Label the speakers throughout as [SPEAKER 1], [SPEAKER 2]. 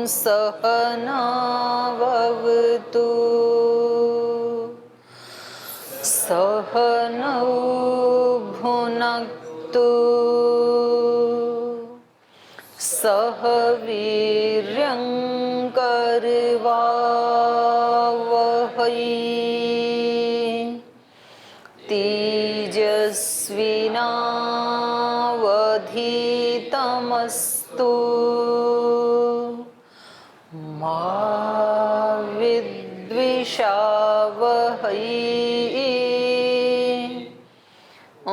[SPEAKER 1] सहनाववतु सहनौ भुनक्तु सह वीर्यं करवावहै तेजस्विनावधीतमस्तु मा विद्विषावहै। ॐ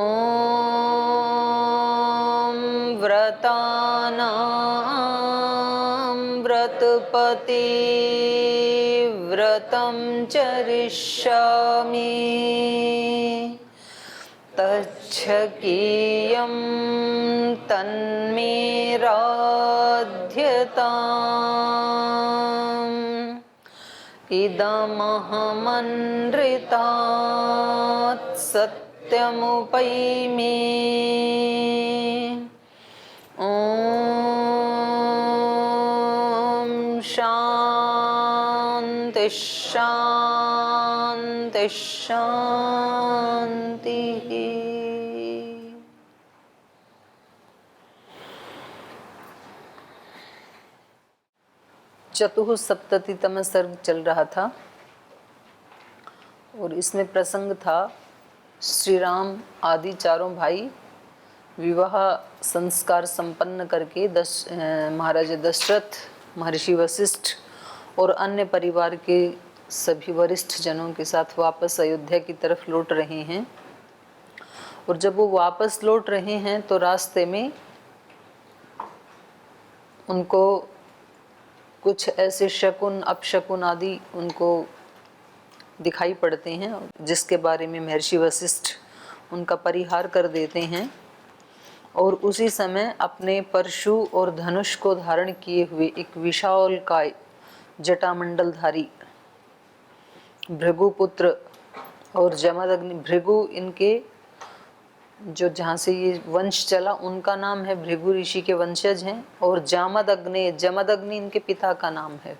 [SPEAKER 1] व्रतानां व्रतपते व्रतं चरिष्यामि तच्छकीयं तन्मे राध्यताम् इदमहमनृतात् सत्यमुपैमि। ॐ शान्ति शान्ति शान्तिः। चतुःसप्ततितम सर्ग चल रहा था और इसमें प्रसंग था श्री राम आदि चारों भाई विवाह संस्कार संपन्न करके महाराज दशरथ, महर्षि वशिष्ठ और अन्य परिवार के सभी वरिष्ठ जनों के साथ वापस अयोध्या की तरफ लौट रहे हैं। और जब वो वापस लौट रहे हैं तो रास्ते में उनको कुछ ऐसे शकुन अपशकुन आदि उनको दिखाई पड़ते हैं, जिसके बारे में महर्षि वशिष्ठ उनका परिहार कर देते हैं। और उसी समय अपने परशु और धनुष को धारण किए हुए एक विशालकाय जटामंडलधारी भृगुपुत्र और जमदग्नि, भृगु इनके जो जहाँ से ये वंश चला उनका नाम है, भृगु ऋषि के वंशज हैं। और जमदग्नि इनके पिता का नाम है।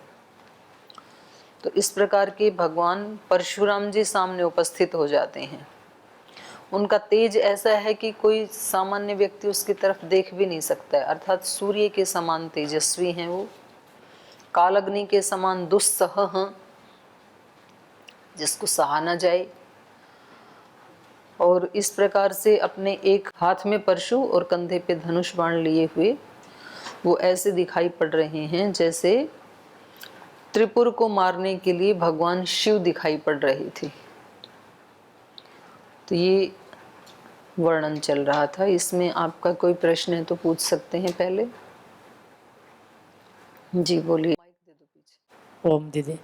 [SPEAKER 1] तो इस प्रकार के भगवान परशुराम जी सामने उपस्थित हो जाते हैं। उनका तेज ऐसा है कि कोई सामान्य व्यक्ति उसकी तरफ देख भी नहीं सकता है, अर्थात सूर्य के समान तेजस्वी हैं वो, कालअग्नि के समान दुस्सह हैं, जिसको सहा न जाए। और इस प्रकार से अपने एक हाथ में परशु और कंधे पे धनुष बाण लिए हुए वो ऐसे दिखाई पड़ रहे हैं जैसे त्रिपुर को मारने के लिए भगवान शिव दिखाई पड़ रहे थे। तो ये वर्णन चल रहा था। इसमें आपका कोई प्रश्न है तो पूछ सकते हैं पहले। जी बोलिए। माइक दे दो पीछे।
[SPEAKER 2] ओम दीदी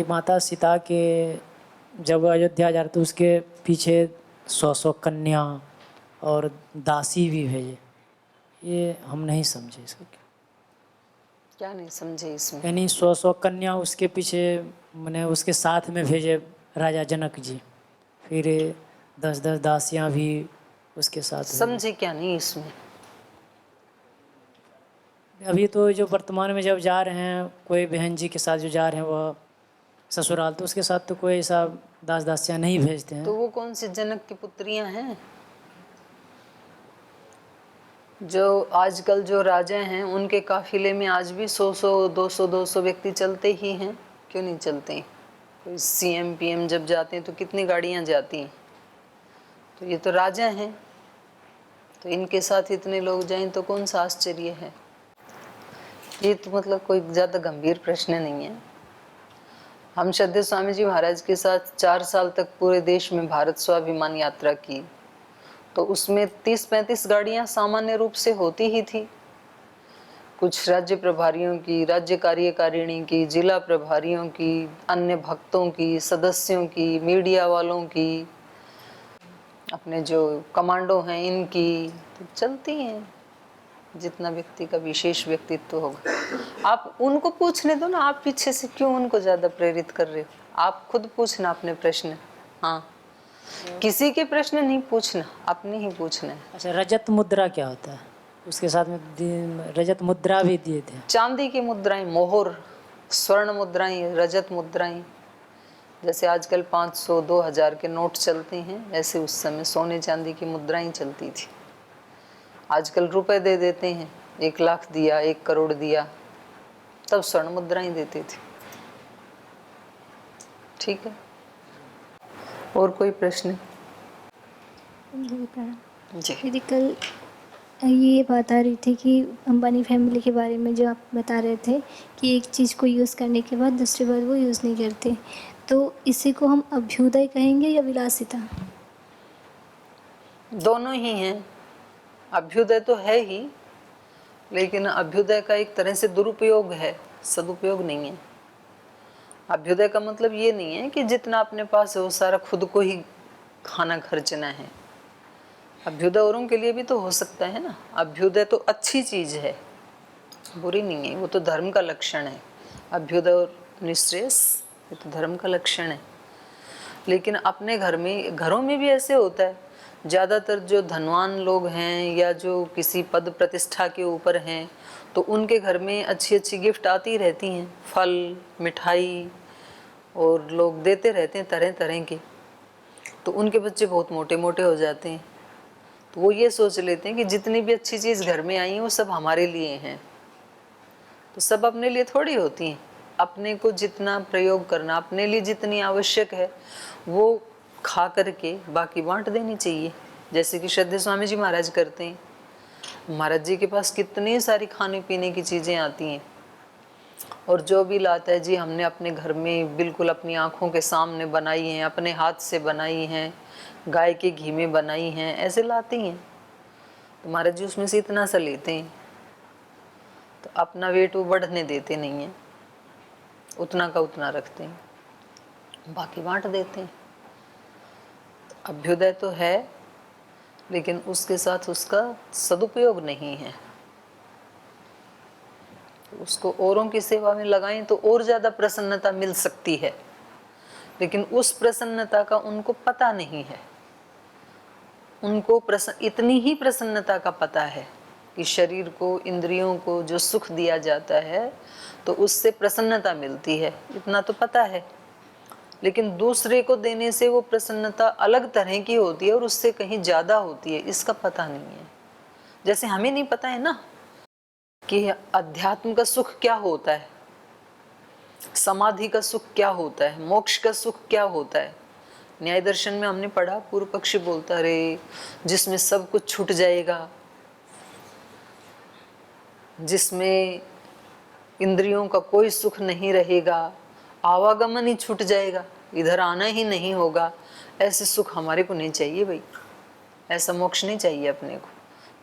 [SPEAKER 2] माता सीता के जब अयोध्या जा रहे तो उसके पीछे 100 कन्या और दासी भी भेजे, ये हम नहीं समझे इसको।
[SPEAKER 1] क्या नहीं समझे इसमें?
[SPEAKER 2] यानी 100 कन्या उसके पीछे मैंने उसके साथ में भेजे राजा जनक जी, फिर 10 दासियां भी उसके साथ।
[SPEAKER 1] समझे क्या नहीं इसमें?
[SPEAKER 2] अभी तो जो वर्तमान में जब जा रहे हैं कोई बहन जी के साथ जो जा रहे हैं वह ससुराल, तो उसके साथ तो कोई ऐसा दासियां नहीं भेजते हैं।
[SPEAKER 1] तो वो कौन सी जनक की पुत्रियां हैं? जो आजकल जो राजा हैं उनके काफिले में आज भी 100-200 व्यक्ति चलते ही हैं। क्यों नहीं चलते? कोई सीएम पीएम जब जाते हैं तो कितनी गाड़ियां जाती हैं। तो ये तो राजा हैं, तो इनके साथ इतने लोग जाएं तो कौन सा आश्चर्य है। ये तो मतलब कोई ज़्यादा गंभीर प्रश्न नहीं है। हम श्रद्धेय स्वामी जी महाराज के साथ 4 साल तक पूरे देश में भारत स्वाभिमान यात्रा की, तो उसमें 30-35 गाड़ियां सामान्य रूप से होती ही थी। कुछ राज्य प्रभारियों की, राज्य कार्यकारिणी की, जिला प्रभारियों की, अन्य भक्तों की, सदस्यों की, मीडिया वालों की, अपने जो कमांडो हैं इनकी, तो चलती हैं जितना व्यक्ति का विशेष व्यक्तित्व होगा। आप उनको पूछने दो ना, आप पीछे से क्यों उनको ज़्यादा प्रेरित कर रहे हो? आप खुद पूछना अपने प्रश्न। हाँ, किसी के प्रश्न नहीं पूछना, अपने ही पूछना है।
[SPEAKER 2] अच्छा, रजत मुद्रा क्या होता है? उसके साथ में रजत मुद्रा भी दिए थे।
[SPEAKER 1] चांदी की मुद्राएं, मोहर, स्वर्ण मुद्राएं, रजत मुद्राएं, जैसे आजकल 500 2000 के नोट चलते हैं, ऐसे उस समय सोने चांदी की मुद्राएं चलती थी। आजकल रुपए दे देते हैं, 1 लाख दिया, 1 करोड़ दिया, तब स्वर्ण मुद्राएं देते थे। ठीक है, और कोई प्रश्न? जी
[SPEAKER 3] दीदी कल ये बात आ रही थी कि अंबानी फैमिली के बारे में, जो आप बता रहे थे कि एक चीज़ को यूज़ करने के बाद दूसरी बार वो यूज़ नहीं करते, तो इसी को हम अभ्युदय कहेंगे या विलासिता?
[SPEAKER 1] दोनों ही हैं। अभ्युदय तो है ही, लेकिन अभ्युदय का एक तरह से दुरुपयोग है, सदुपयोग नहीं है। अभ्युदय का मतलब ये नहीं है कि जितना अपने पास है वो सारा खुद को ही खाना खर्चना है। अभ्युदय औरों के लिए भी तो हो सकता है ना। अभ्युदय तो अच्छी चीज है, बुरी नहीं है, वो तो धर्म का लक्षण है। अभ्युदय और निःश्रेयस ये तो धर्म का लक्षण है। लेकिन अपने घरों में भी ऐसे होता है। ज़्यादातर जो धनवान लोग हैं या जो किसी पद प्रतिष्ठा के ऊपर हैं, तो उनके घर में अच्छी अच्छी गिफ्ट आती रहती हैं, फल, मिठाई, और लोग देते रहते हैं तरह तरह के। तो उनके बच्चे बहुत मोटे मोटे हो जाते हैं। तो वो ये सोच लेते हैं कि जितनी भी अच्छी चीज़ घर में आई हैं वो सब हमारे लिए हैं। तो सब अपने लिए थोड़ी होती हैं। अपने को जितना प्रयोग करना, अपने लिए जितनी आवश्यक है वो खा करके बाकी बांट देनी चाहिए, जैसे कि श्रद्धेय स्वामी जी महाराज करते हैं। महाराज जी के पास कितनी सारी खाने पीने की चीज़ें आती हैं, और जो भी लाता है जी हमने अपने घर में बिल्कुल अपनी आँखों के सामने बनाई हैं, अपने हाथ से बनाई हैं, गाय के घी में बनाई हैं, ऐसे लाती हैं। तो महाराज जी उसमें से इतना सा लेते हैं, तो अपना वेट वो बढ़ने देते नहीं हैं, उतना का उतना रखते हैं, बाकी बांट देते हैं। तो अभ्युदय तो है, लेकिन उसके साथ उसका सदुपयोग नहीं है। उसको औरों की सेवा में लगाएं तो और ज़्यादा प्रसन्नता मिल सकती है, लेकिन उस प्रसन्नता का उनको पता नहीं है। उनको इतनी ही प्रसन्नता का पता है कि शरीर को, इंद्रियों को जो सुख दिया जाता है तो उससे प्रसन्नता मिलती है, इतना तो पता है। लेकिन दूसरे को देने से वो प्रसन्नता अलग तरह की होती है और उससे कहीं ज़्यादा होती है, इसका पता नहीं है। जैसे हमें नहीं पता है ना कि अध्यात्म का सुख क्या होता है, समाधि का सुख क्या होता है, मोक्ष का सुख क्या होता है। न्याय दर्शन में हमने पढ़ा, पूर्व पक्षी बोलता रहे जिसमें सब कुछ छूट जाएगा, जिसमें इंद्रियों का कोई सुख नहीं रहेगा, आवागमन ही छूट जाएगा, इधर आना ही नहीं होगा, ऐसे सुख हमारे को नहीं चाहिए भाई। ऐसा मोक्ष नहीं चाहिए अपने को।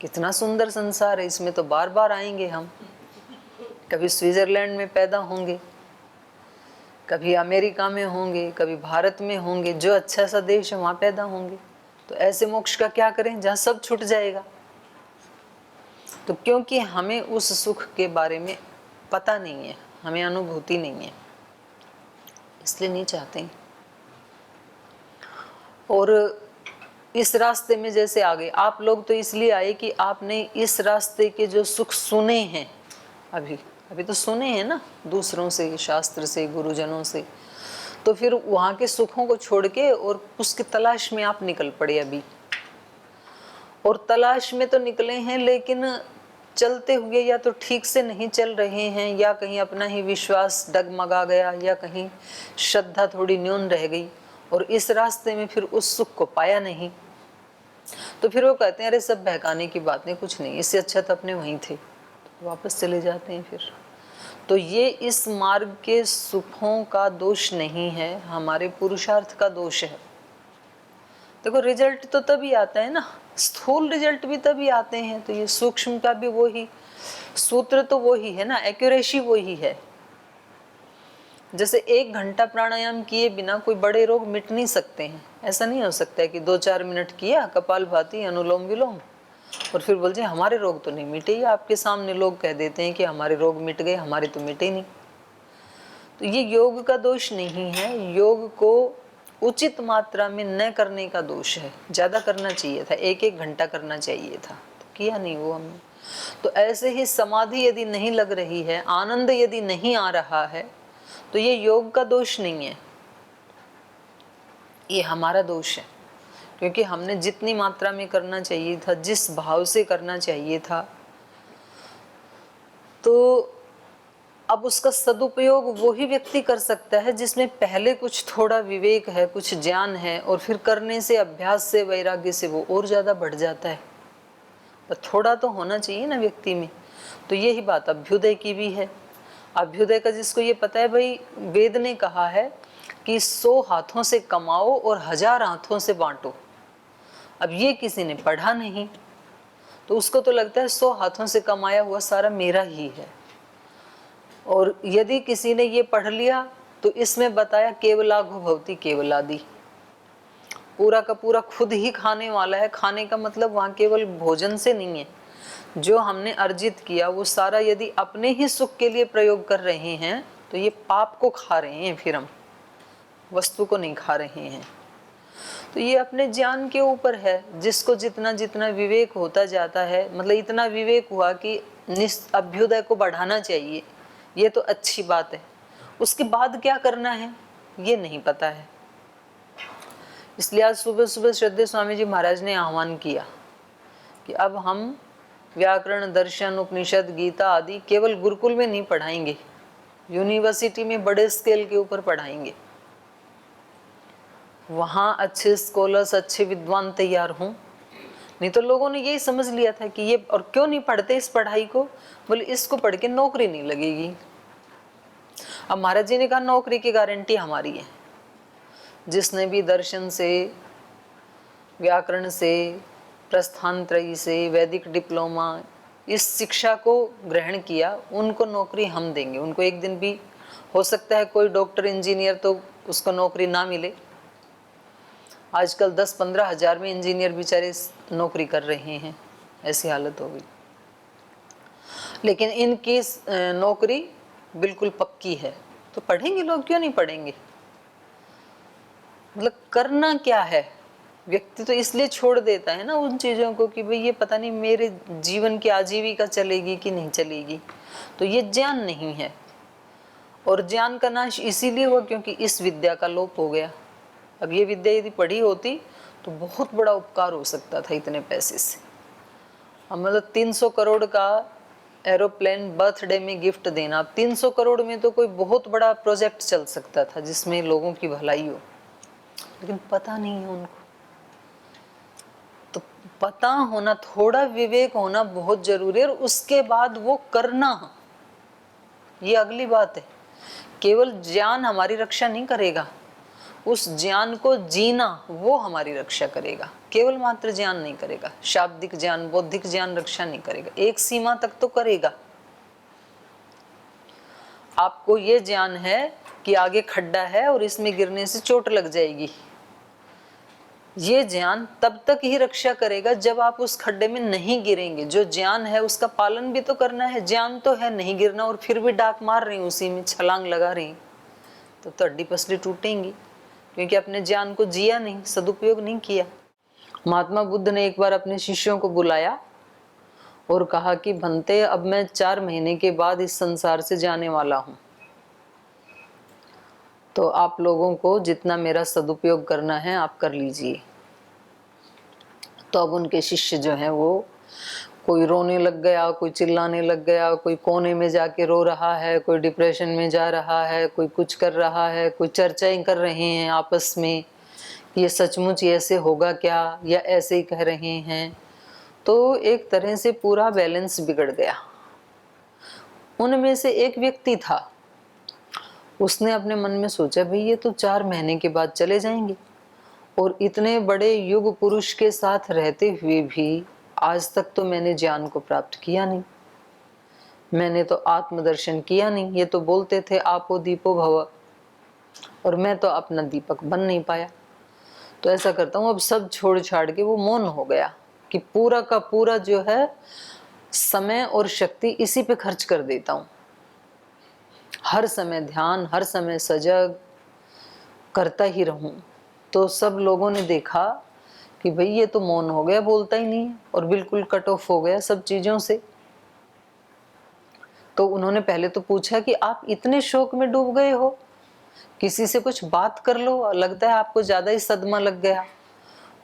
[SPEAKER 1] कितना सुंदर संसार है, इसमें तो बार बार आएंगे हम। कभी स्विट्जरलैंड में पैदा होंगे, कभी अमेरिका में होंगे, कभी भारत में होंगे, जो अच्छा सा देश है वहाँ पैदा होंगे। तो ऐसे मोक्ष का क्या करें जहाँ सब छूट जाएगा। तो क्योंकि हमें उस सुख के बारे में पता नहीं है, हमें अनुभूति नहीं है, इसलिए नहीं चाहते हैं। और इस रास्ते में जैसे आगे आप लोग तो इसलिए आए कि आपने इस रास्ते के जो सुख सुने हैं, अभी तो सुने हैं ना दूसरों से, शास्त्र से, गुरुजनों से, तो फिर वहाँ के सुखों को छोड़ के और उसकी तलाश में आप निकल पड़े अभी। और तलाश में तो निकले हैं, लेकिन चलते हुए या तो ठीक से नहीं चल रहे हैं, या कहीं अपना ही विश्वास डगमगा गया, या कहीं श्रद्धा थोड़ी न्यून रह गई, और इस रास्ते में फिर उस सुख को पाया नहीं। तो फिर वो कहते हैं अरे सब बहकाने की बातें, कुछ नहीं, इससे अच्छा तो अपने वहीं थे, तो वापस चले जाते हैं फिर। तो ये इस मार्ग के सुखों का दोष नहीं है, हमारे पुरुषार्थ का दोष है। देखो रिजल्ट तो तभी आता है ना, स्थूल रिजल्ट भी तभी आते हैं, तो ये सूक्ष्म का भी वही सूत्र तो वही है ना, एक्यूरेसी वही है। जैसे 1 घंटा प्राणायाम किए बिना कोई बड़े रोग मिट नहीं सकते हैं। ऐसा नहीं हो सकता है कि 2-4 मिनट किया कपालभाति, अनुलोम विलोम, और फिर बोल जाए हमारे रोग तो नहीं मिटे। ही आपके सामने लोग कह देते हैं कि हमारे रोग मिट गए, हमारे तो मिटे नहीं। तो ये योग का दोष नहीं है, योग को उचित मात्रा में न करने का दोष है। ज़्यादा करना चाहिए था, 1-1 घंटा करना चाहिए था, तो किया नहीं वो हमने। तो ऐसे ही समाधि यदि नहीं लग रही है, आनंद यदि नहीं आ रहा है, तो ये योग का दोष नहीं है, ये हमारा दोष है। क्योंकि हमने जितनी मात्रा में करना चाहिए था, जिस भाव से करना चाहिए था, तो अब उसका सदुपयोग वही व्यक्ति कर सकता है जिसमें पहले कुछ थोड़ा विवेक है, कुछ ज्ञान है, और फिर करने से, अभ्यास से, वैराग्य से वो और ज़्यादा बढ़ जाता है। पर थोड़ा तो होना चाहिए ना व्यक्ति में। तो यही बात अभ्युदय की भी है। अभ्युदय का जिसको ये पता है, भाई वेद ने कहा है कि 100 हाथों से कमाओ और 1000 हाथों से बांटो। अब ये किसी ने पढ़ा नहीं, तो उसको तो लगता है 100 हाथों से कमाया हुआ सारा मेरा ही है। और यदि किसी ने ये पढ़ लिया तो इसमें बताया केवलाघो भवति केवलादि, पूरा का पूरा खुद ही खाने वाला है। खाने का मतलब वहाँ केवल भोजन से नहीं है, जो हमने अर्जित किया वो सारा यदि अपने ही सुख के लिए प्रयोग कर रहे हैं तो ये पाप को खा रहे हैं, फिर हम वस्तु को नहीं खा रहे हैं। तो ये अपने ज्ञान के ऊपर है। जिसको जितना जितना विवेक होता जाता है, मतलब इतना विवेक हुआ कि अभ्युदय को बढ़ाना चाहिए, ये तो अच्छी बात है। उसके बाद क्या करना है ये नहीं पता है। इसलिए आज सुबह सुबह श्रद्धेय स्वामी जी महाराज ने आह्वान किया कि अब हम व्याकरण, दर्शन, उपनिषद, गीता आदि केवल गुरुकुल में नहीं पढ़ाएंगे, यूनिवर्सिटी में बड़े स्केल के ऊपर पढ़ाएंगे। वहाँ अच्छे स्कॉलर्स, अच्छे विद्वान तैयार हों। नहीं तो लोगों ने यही समझ लिया था कि ये, और क्यों नहीं पढ़ते इस पढ़ाई को, बोले इसको पढ़ के नौकरी नहीं लगेगी। अब महाराज जी ने कहा नौकरी की गारंटी हमारी है। जिसने भी दर्शन से, व्याकरण से, प्रस्थानत्रयी से, वैदिक डिप्लोमा, इस शिक्षा को ग्रहण किया, उनको नौकरी हम देंगे। उनको एक दिन भी हो सकता है कोई डॉक्टर, इंजीनियर तो उसको नौकरी ना मिले। आजकल 10-15 हज़ार में इंजीनियर बेचारे नौकरी कर रहे हैं, ऐसी हालत हो गई। लेकिन इनकी नौकरी बिल्कुल पक्की है। तो पढ़ेंगे लोग, क्यों नहीं पढ़ेंगे? मतलब करना क्या है, व्यक्ति तो इसलिए छोड़ देता है ना उन चीज़ों को कि भाई ये पता नहीं मेरे जीवन की आजीविका चलेगी कि नहीं चलेगी। तो ये ज्ञान नहीं है। और ज्ञान का नाश इसीलिए हुआ क्योंकि इस विद्या का लोप हो गया। अब ये विद्या यदि पढ़ी होती तो बहुत बड़ा उपकार हो सकता था इतने पैसे से। अब मतलब 300 करोड़ का एरोप्लेन बर्थडे में गिफ्ट देना, 300 करोड़ में तो कोई बहुत बड़ा प्रोजेक्ट चल सकता था जिसमें लोगों की भलाई हो, लेकिन पता नहीं है उनको। तो पता होना, थोड़ा विवेक होना बहुत जरूरी है। और उसके बाद वो करना, ये अगली बात है। केवल ज्ञान हमारी रक्षा नहीं करेगा, उस ज्ञान को जीना वो हमारी रक्षा करेगा। केवल मात्र ज्ञान नहीं करेगा, शाब्दिक ज्ञान, बौद्धिक ज्ञान रक्षा नहीं करेगा। एक सीमा तक तो करेगा। आपको ये ज्ञान है कि आगे खड्डा है और इसमें गिरने से चोट लग जाएगी, ये ज्ञान तब तक ही रक्षा करेगा जब आप उस खड्डे में नहीं गिरेंगे। जो ज्ञान है उसका पालन भी तो करना है। ज्ञान तो है नहीं गिरना, और फिर भी डाक मार रहे हैं, उसी में छलांग लगा रहे हैं, तो हड्डी पसली टूटेंगी, क्योंकि अपने ज्ञान को जिया नहीं, सदुपयोग नहीं किया। महात्मा बुद्ध ने एक बार अपने शिष्यों को बुलाया और कहा कि भंते, अब मैं 4 महीने के बाद इस संसार से जाने वाला हूँ, तो आप लोगों को जितना मेरा सदुपयोग करना है आप कर लीजिए। तो अब उनके शिष्य जो हैं वो, कोई रोने लग गया, कोई चिल्लाने लग गया, कोई कोने में जाके रो रहा है, कोई डिप्रेशन में जा रहा है, कोई कुछ कर रहा है, कोई चर्चाएं कर रहे हैं आपस में, ये सचमुच ऐसे होगा क्या, या ऐसे ही कह रहे हैं। तो एक तरह से पूरा बैलेंस बिगड़ गया। उनमें से एक व्यक्ति था, उसने अपने मन में सोचा भाई ये तो 4 महीने के बाद चले जाएंगे, और इतने बड़े युग पुरुष के साथ रहते हुए भी आज तक तो मैंने ज्ञान को प्राप्त किया नहीं, मैंने तो आत्मदर्शन किया नहीं। ये तो बोलते थे आपो दीपो भव, और मैं तो अपना दीपक बन नहीं पाया। तो ऐसा करता हूँ, अब सब छोड़ छाड़ के वो मौन हो गया कि पूरा का पूरा जो है समय और शक्ति इसी पे खर्च कर देता हूँ। हर समय ध्यान, हर समय सजग करता ही रहूं। तो सब लोगों ने देखा कि भाई ये तो मौन हो गया, बोलता ही नहीं है, और बिल्कुल कट ऑफ हो गया सब चीज़ों से। तो उन्होंने पहले तो पूछा कि आप इतने शोक में डूब गए हो, किसी से कुछ बात कर लो, लगता है आपको ज्यादा ही सदमा लग गया,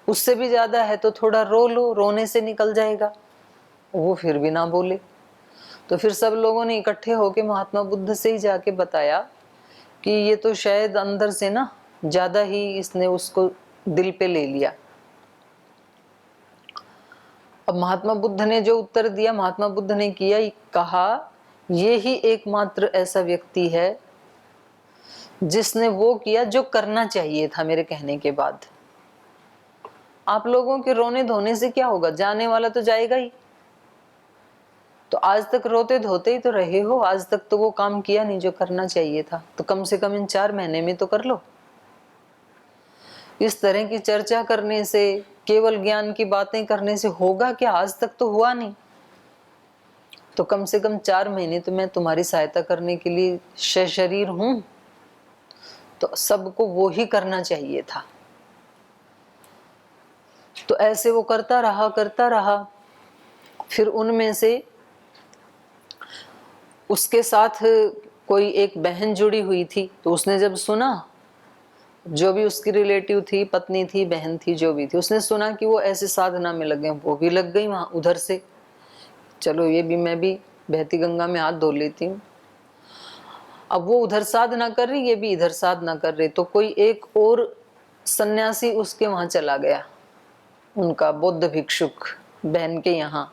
[SPEAKER 1] उससे भी ज्यादा है तो थोड़ा रो लो, रोने से निकल जाएगा। वो फिर भी ना बोले। तो फिर सब लोगों ने इकट्ठे होके महात्मा बुद्ध से ही जाके बताया कि ये तो शायद अंदर से ना ज्यादा ही इसने उसको दिल पे ले लिया। अब महात्मा बुद्ध ने जो उत्तर दिया, महात्मा बुद्ध ने कहा ये ही एकमात्र ऐसा व्यक्ति है जिसने वो किया जो करना चाहिए था मेरे कहने के बाद। आप लोगों के रोने धोने से क्या होगा, जाने वाला तो जाएगा ही। तो आज तक रोते धोते ही तो रहे हो, आज तक तो वो काम किया नहीं जो करना चाहिए था, तो कम से कम इन 4 महीने में तो कर लो। इस तरह की चर्चा करने से, केवल ज्ञान की बातें करने से होगा क्या? आज तक तो हुआ नहीं। तो कम से कम 4 महीने तो मैं तुम्हारी सहायता करने के लिए सशरीर हूं, तो सबको वो ही करना चाहिए था। तो ऐसे वो करता रहा। फिर उनमें से उसके साथ कोई एक बहन जुड़ी हुई थी, तो उसने जब सुना, जो भी उसकी रिलेटिव थी, पत्नी थी, बहन थी, जो भी थी, उसने सुना कि वो ऐसे साधना में लगे, वो भी लग गई वहां उधर से। चलो ये भी, मैं भी बहती गंगा में हाथ धो लेती हूँ। अब वो उधर साधना कर रही, ये भी इधर साधना कर रही। तो कोई एक और सन्यासी उसके वहां चला गया, उनका बौद्ध भिक्षुक बहन के यहाँ।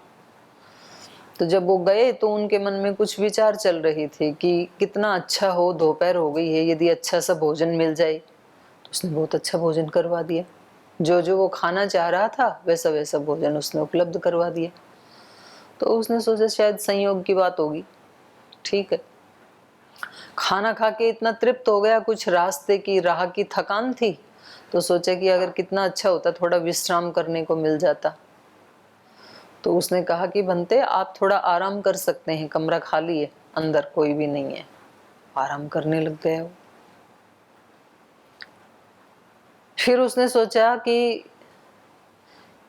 [SPEAKER 1] तो जब वो गए तो उनके मन में कुछ विचार चल रहे थे कि कितना अच्छा हो, दोपहर हो गई है, यदि अच्छा सा भोजन मिल जाए। तो उसने बहुत अच्छा भोजन करवा दिया, जो जो वो खाना चाह रहा था वैसा वैसा भोजन उसने उपलब्ध करवा दिया। तो उसने सोचा शायद संयोग की बात होगी, ठीक है। खाना खा के इतना तृप्त हो गया, कुछ रास्ते की राह की थकान थी, तो सोचा कि अगर कितना अच्छा होता थोड़ा विश्राम करने को मिल जाता। तो उसने कहा कि बनते आप थोड़ा आराम कर सकते हैं, कमरा खाली है, अंदर कोई भी नहीं है। आराम करने लग गया वो। फिर उसने सोचा कि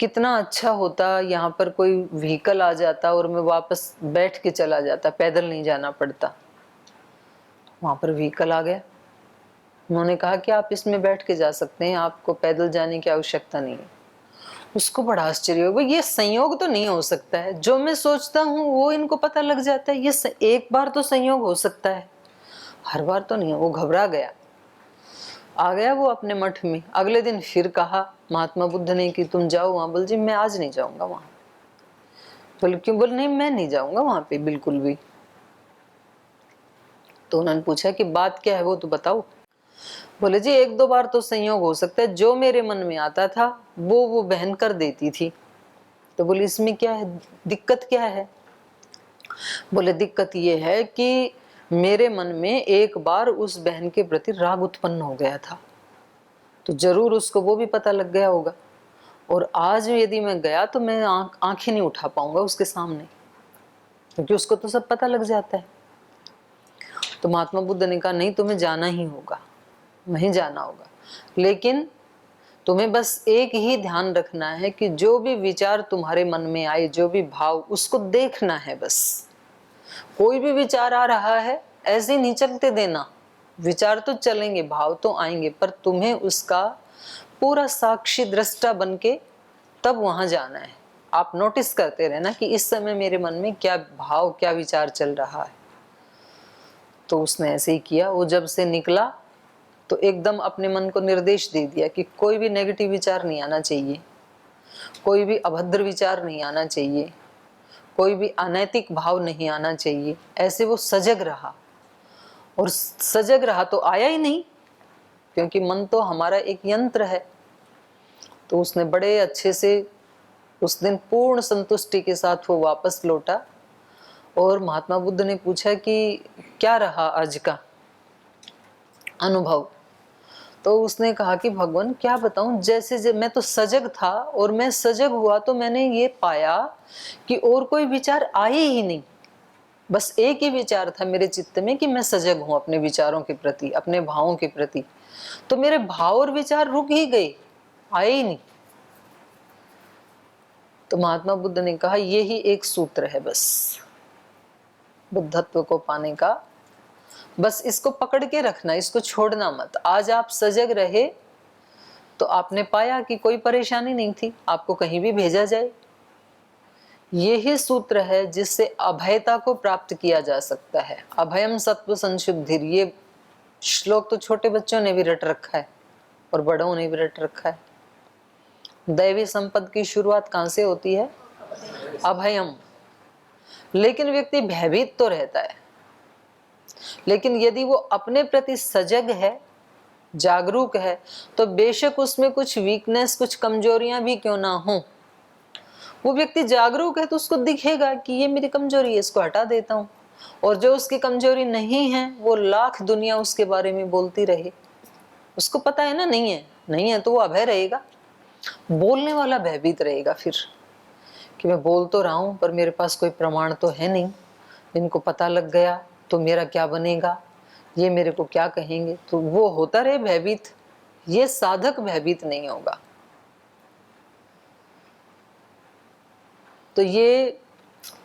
[SPEAKER 1] कितना अच्छा होता यहाँ पर कोई व्हीकल आ जाता और मैं वापस बैठ के चला जाता, पैदल नहीं जाना पड़ता। वहां पर व्हीकल आ गया। उन्होंने कहा कि आप इसमें बैठ के जा सकते हैं, आपको पैदल जाने की आवश्यकता नहीं है। उसको बड़ा आश्चर्य हो गया, ये संयोग तो नहीं हो सकता है, जो मैं सोचता हूँ वो इनको पता लग जाता है, ये एक बार तो संयोग हो सकता है, हर बार तो नहीं। वो घबरा गया, आ गया वो अपने मठ में। अगले दिन फिर कहा महात्मा बुद्ध ने कि तुम जाओ वहां। बोल जी मैं आज नहीं जाऊंगा वहां। बोले क्यों? बोल नहीं मैं नहीं जाऊंगा वहां पे बिल्कुल भी। तो उन्होंने पूछा कि बात क्या है वो तो बताओ। बोले जी 1-2 बार तो संयोग हो सकता है, जो मेरे मन में आता था वो बहन कर देती थी। तो बोले इसमें क्या है, दिक्कत क्या है? बोले दिक्कत ये है कि मेरे मन में एक बार उस बहन के प्रति राग उत्पन्न हो गया था, तो जरूर उसको वो भी पता लग गया होगा, और आज यदि मैं गया तो मैं आंखें नहीं उठा पाऊंगा उसके सामने, क्योंकि उसको तो सब पता लग जाता है। तो महात्मा बुद्ध ने कहा नहीं, तुम्हें जाना ही होगा, वहीं जाना होगा, लेकिन तुम्हें बस एक ही ध्यान रखना है कि जो भी विचार तुम्हारे मन में आए, जो भी भाव, उसको देखना है बस। कोई भी विचार आ रहा है ऐसे नहीं चलते देना, विचार तो चलेंगे, भाव तो आएंगे, पर तुम्हें उसका पूरा साक्षी दृष्टा बन के तब वहां जाना है। आप नोटिस करते रहना कि इस समय मेरे मन में क्या भाव, क्या विचार चल रहा है। तो उसने ऐसे ही किया। वो जब से निकला तो एकदम अपने मन को निर्देश दे दिया कि कोई भी नेगेटिव विचार नहीं आना चाहिए, कोई भी अभद्र विचार नहीं आना चाहिए, कोई भी अनैतिक भाव नहीं आना चाहिए। ऐसे वो सजग रहा, और सजग रहा तो आया ही नहीं, क्योंकि मन तो हमारा एक यंत्र है। तो उसने बड़े अच्छे से उस दिन पूर्ण संतुष्टि के साथ वो वापस लौटा। और महात्मा बुद्ध ने पूछा कि क्या रहा आज का अनुभव? तो उसने कहा कि भगवान क्या बताऊं, जैसे मैं तो सजग था, और मैं सजग हुआ तो मैंने ये पाया कि और कोई विचार आए ही नहीं, बस एक ही विचार था मेरे चित्त में कि मैं सजग हूं अपने विचारों के प्रति, अपने भावों के प्रति। तो मेरे भाव और विचार रुक ही गए, आए ही नहीं। तो महात्मा बुद्ध ने कहा यही एक सूत्र है बस, बुद्धत्व को पाने का। बस इसको पकड़ के रखना, इसको छोड़ना मत। आज आप सजग रहे तो आपने पाया कि कोई परेशानी नहीं थी, आपको कहीं भी भेजा जाए। यही सूत्र है जिससे अभयता को प्राप्त किया जा सकता है। अभयम सत्व संशुद्धिर, ये श्लोक तो छोटे बच्चों ने भी रट रखा है और बड़ों ने भी रट रखा है। दैवी संपद की शुरुआत कहां से होती है? अभयम। लेकिन व्यक्ति भयभीत तो रहता है, लेकिन यदि वो अपने प्रति सजग है, जागरूक है, तो बेशक उसमें कुछ वीकनेस, कुछ कमजोरियां भी क्यों ना हो, वो व्यक्ति जागरूक है तो उसको दिखेगा कि ये मेरी कमजोरी है, इसको हटा देता हूं। और जो उसकी कमजोरी नहीं है, वो लाख दुनिया उसके बारे में बोलती रहे, उसको पता है ना नहीं है, नहीं है तो वो अभय रहेगा। बोलने वाला भयभीत रहेगा फिर कि मैं बोल तो रहा हूं पर मेरे पास कोई प्रमाण तो है नहीं, इनको पता लग गया तो मेरा क्या बनेगा, ये मेरे को क्या कहेंगे, तो वो होता रहे भयभीत। ये साधक भयभीत नहीं होगा। तो ये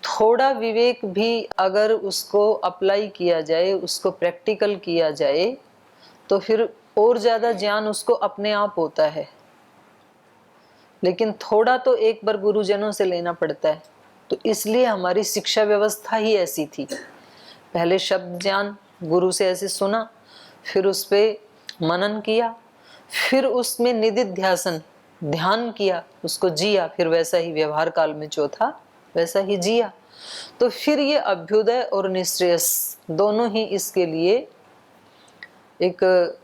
[SPEAKER 1] थोड़ा विवेक भी अगर उसको अप्लाई किया जाए, उसको प्रैक्टिकल किया जाए, तो फिर और ज्यादा ज्ञान उसको अपने आप होता है। लेकिन थोड़ा तो एक बार गुरुजनों से लेना पड़ता है। तो इसलिए हमारी शिक्षा व्यवस्था ही ऐसी थी। पहले शब्द ज्ञान गुरु से ऐसे सुना, फिर उस पे मनन किया, फिर उसमें निधिध्यासन ध्यान किया, उसको जिया, फिर वैसा ही व्यवहार काल में जो था वैसा ही जिया। तो फिर ये अभ्युदय और निश्रेयस दोनों ही इसके लिए एक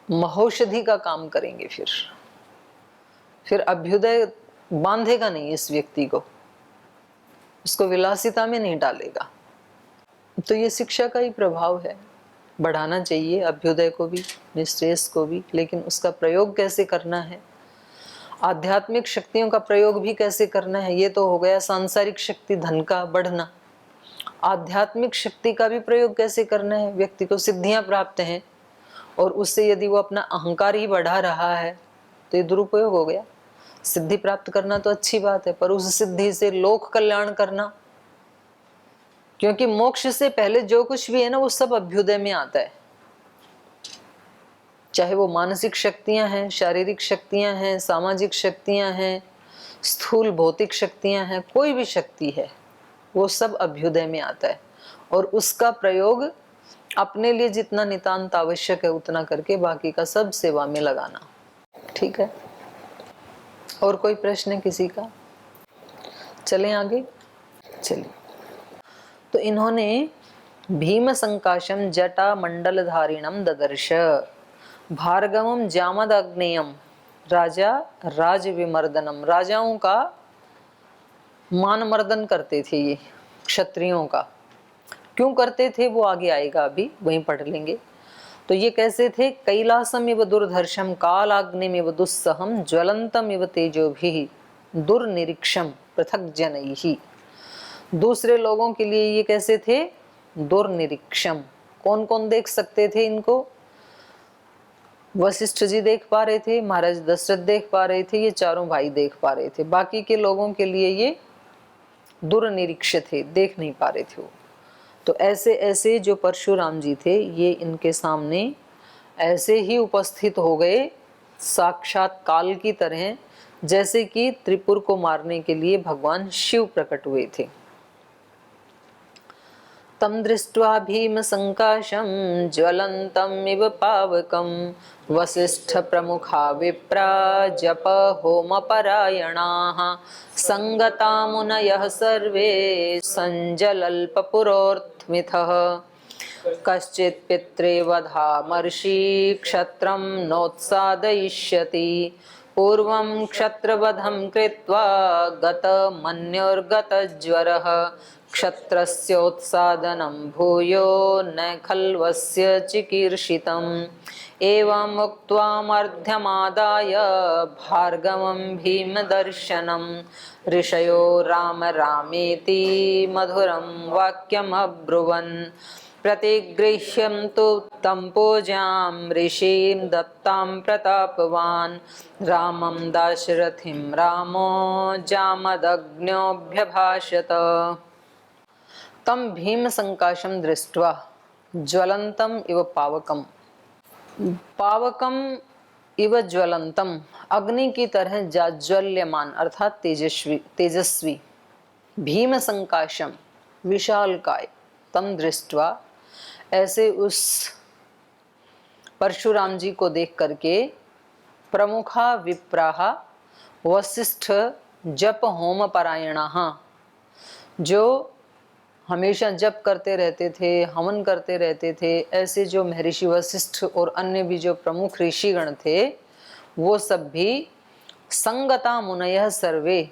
[SPEAKER 1] महौषधि का काम करेंगे। फिर अभ्युदय बांधेगा नहीं इस व्यक्ति को, उसको विलासिता में नहीं डालेगा। तो ये शिक्षा का ही प्रभाव है। बढ़ाना चाहिए अभ्युदय को भी, निश्रेयस को भी, लेकिन उसका प्रयोग कैसे करना है, आध्यात्मिक शक्तियों का प्रयोग भी कैसे करना है। ये तो हो गया सांसारिक शक्ति, धन का बढ़ना। आध्यात्मिक शक्ति का भी प्रयोग कैसे करना है। व्यक्ति को सिद्धियां प्राप्त हैं और उससे यदि वो अपना अहंकार ही बढ़ा रहा है तो ये दुरुपयोग हो गया। सिद्धि प्राप्त करना तो अच्छी बात है, पर उस सिद्धि से लोक कल्याण करना, क्योंकि मोक्ष से पहले जो कुछ भी है ना, वो सब अभ्युदय में आता है। चाहे वो मानसिक शक्तियां हैं, शारीरिक शक्तियां हैं, सामाजिक शक्तियां हैं, स्थूल भौतिक शक्तियां हैं, कोई भी शक्ति है, वो सब अभ्युदय में आता है। और उसका प्रयोग अपने लिए जितना नितांत आवश्यक है उतना करके बाकी का सब सेवा में लगाना। ठीक है, और कोई प्रश्न है किसी का? चलें आगे। चलिए, तो इन्होंने भीम संकाशम जटा मंडलधारिणम ददर्श भार्गवम जामदग्नेयम राजा राज विमर्दनम। राजाओं का मान मर्दन करते थे ये, क्षत्रियों का। क्यों करते थे वो आगे आएगा, अभी वहीं पढ़ लेंगे। तो ये कैसे थे? कैलासम इव दुर्धर्षम कालाग्निम इव दुस्सहम ज्वलंतम इव तेजोभिः दुर्निरीक्षम पृथक जनैहि। दूसरे लोगों के लिए ये कैसे थे? दुर्निरीक्षम। कौन कौन देख सकते थे इनको? वशिष्ठ जी देख पा रहे थे, महाराज दशरथ देख पा रहे थे, ये चारों भाई देख पा रहे थे। बाकी के लोगों के लिए ये दुर्निरीक्ष थे, देख नहीं पा रहे थे वो। तो ऐसे ऐसे जो परशुराम जी थे, ये इनके सामने ऐसे ही उपस्थित हो गए साक्षात काल की तरह, जैसे कि त्रिपुर को मारने के लिए भगवान शिव प्रकट हुए थे। तम दृष्ट्वा भीम संकाशम ज्वलंतम इव पावकम वसिष्ठ प्रमुखा विप्रा जप होम परायणाः संगता मुनयः सर्वे संजलल्पपुरोर्मिथः कश्चित् पित्रे वधामर्षि क्षत्रं नोत्सादयिष्यति पूर्वं क्षत्रवधं कृत्वा गतमन्युर्गतज्वरः क्षत्रस्योत्सादनं भूयो न खल्वस्य चिकीर्षितम् एवम् उक्त्वा मध्यमादाय भार्गवं भीमदर्शनं ऋषयो राम रामेति मधुरं वाक्यमब्रुवन् प्रतिगृह्यं तु तं पूजां ऋषिं दत्तां प्रतापवान् रामं दाशरथिं रामो जामदग्न्योऽभ्यभाषत। तम भीम संकाशम दृष्ट्वा ज्वलंतम इव पावकम, पावकम इव ज्वलंतम, अग्नि की तरह जाज्वल्यमान अर्थात तेजस्वी तेजस्वी, भीम संकाशम विशालकाय, तम दृष्ट्वा ऐसे उस परशुराम जी को देख करके, प्रमुखा विप्राहा वशिष्ठ जप होम परायणाः, जो हमेशा जप करते रहते थे, हवन करते रहते थे, ऐसे जो महर्षि वशिष्ठ और अन्य भी जो प्रमुख ऋषिगण थे वो सब भी संगता मुनयः सर्वे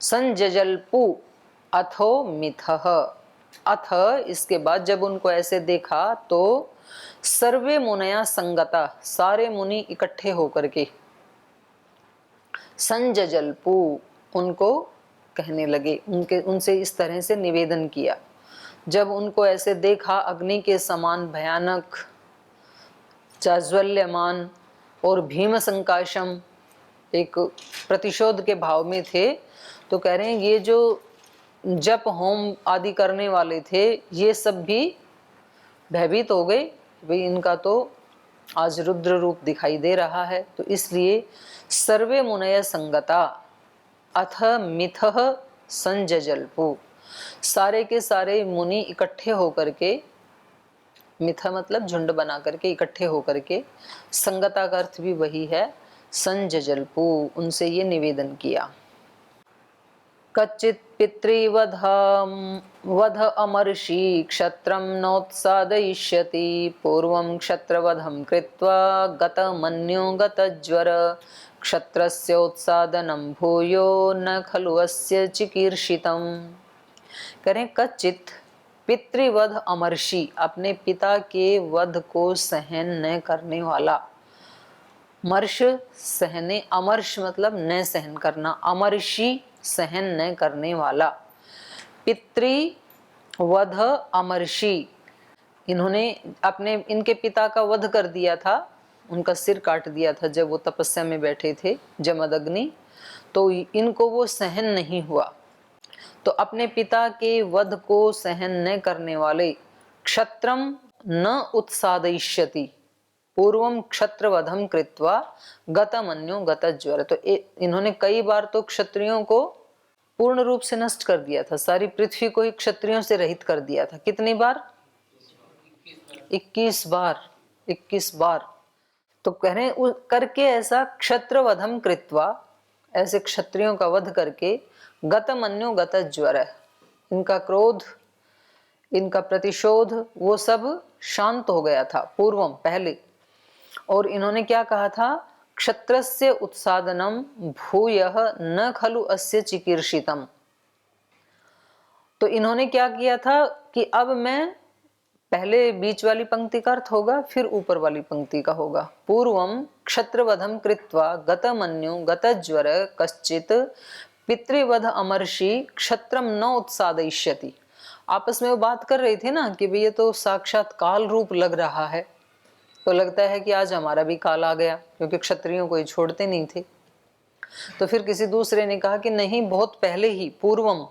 [SPEAKER 1] संजल्पु अथो मिथः, अथ इसके बाद जब उनको ऐसे देखा तो सर्वे मुनया संगता, सारे मुनि इकट्ठे होकर के, संजल्पु उनको कहने लगे, उनसे इस तरह से निवेदन किया। जब उनको ऐसे देखा अग्नि के समान भयानक, जाज्वल्यमान और भीम संकाशम, एक प्रतिशोध के भाव में थे, तो कह रहे हैं ये जो जप होम आदि करने वाले थे ये सब भी भयभीत हो गए, भाई इनका तो आज रुद्र रूप दिखाई दे रहा है। तो इसलिए सर्वे मुनय संगता अथ मिथः संजल्पु, सारे के सारे मुनि इकट्ठे होकर के, मिथ मतलब झुंड बना करके, इकट्ठे होकर के, संगता का अर्थ भी वही है, संजल्पु, उनसे ये निवेदन किया। कच्चित् पितृवध अमर्षि क्षत्रं नोत्सादयिष्यति, पूर्वं क्षत्रवधं कृत्वा गतमन्यो गतज्वर, क्षत्रस्योत्सादनं भूयो न खलु अस्य चिकीर्षितम्। करें कच्चित पितृवध अमर्षि, अपने पिता के वध को सहन न करने वाला, मर्ष सहने, अमर्ष मतलब न सहन करना, अमर्षि सहन न करने वाला, पितृवध अमर्षि, इन्होंने अपने इनके पिता का वध कर दिया था, उनका सिर काट दिया था जब वो तपस्या में बैठे थे जमदग्नि, तो इनको वो सहन नहीं हुआ। तो अपने पिता के वध को सहन न करने वाले, क्षत्रम न उत्सादयिष्यति, पूर्वम क्षत्रवधम कृत्वा गतमन्यो गतज्वर, तो इन्होंने कई बार तो क्षत्रियों को पूर्ण रूप से नष्ट कर दिया था, सारी पृथ्वी को ही क्षत्रियों से रहित कर दिया था। कितनी बार? 21 बार, 21 बार। तो कह रहे हैं करके ऐसा, क्षत्रवधम कृत्वा, ऐसे क्षत्रियों का वध करके, गतमन्यो गतज्वर, इनका क्रोध, इनका प्रतिशोध वो सब शांत हो गया था पूर्वम पहले। और इन्होंने क्या कहा था? क्षत्रस्य उत्सादनम भूयः न खलु अस्य चिकीर्षितम। तो इन्होंने क्या किया था कि अब मैं, पहले बीच वाली पंक्ति का अर्थ होगा, फिर ऊपर वाली पंक्ति का होगा। पूर्वम क्षत्रवधम कृत्वा गतमन्यो गतज्वर कश्चित पितृवध अमर्षि क्षत्रम न उत्सादयिष्यति। आपस में वो बात कर रहे थे ना कि भाई ये तो साक्षात काल रूप लग रहा है, तो लगता है कि आज हमारा भी काल आ गया, क्योंकि क्षत्रियों को ये छोड़ते नहीं थे। तो फिर किसी दूसरे ने कहा कि नहीं, बहुत पहले ही, पूर्वम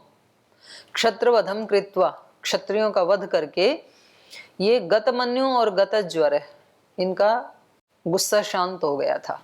[SPEAKER 1] क्षत्रवधम कृत्वा, क्षत्रियों का वध करके ये गतमन्यु और गतज्वर, इनका गुस्सा शांत हो गया था।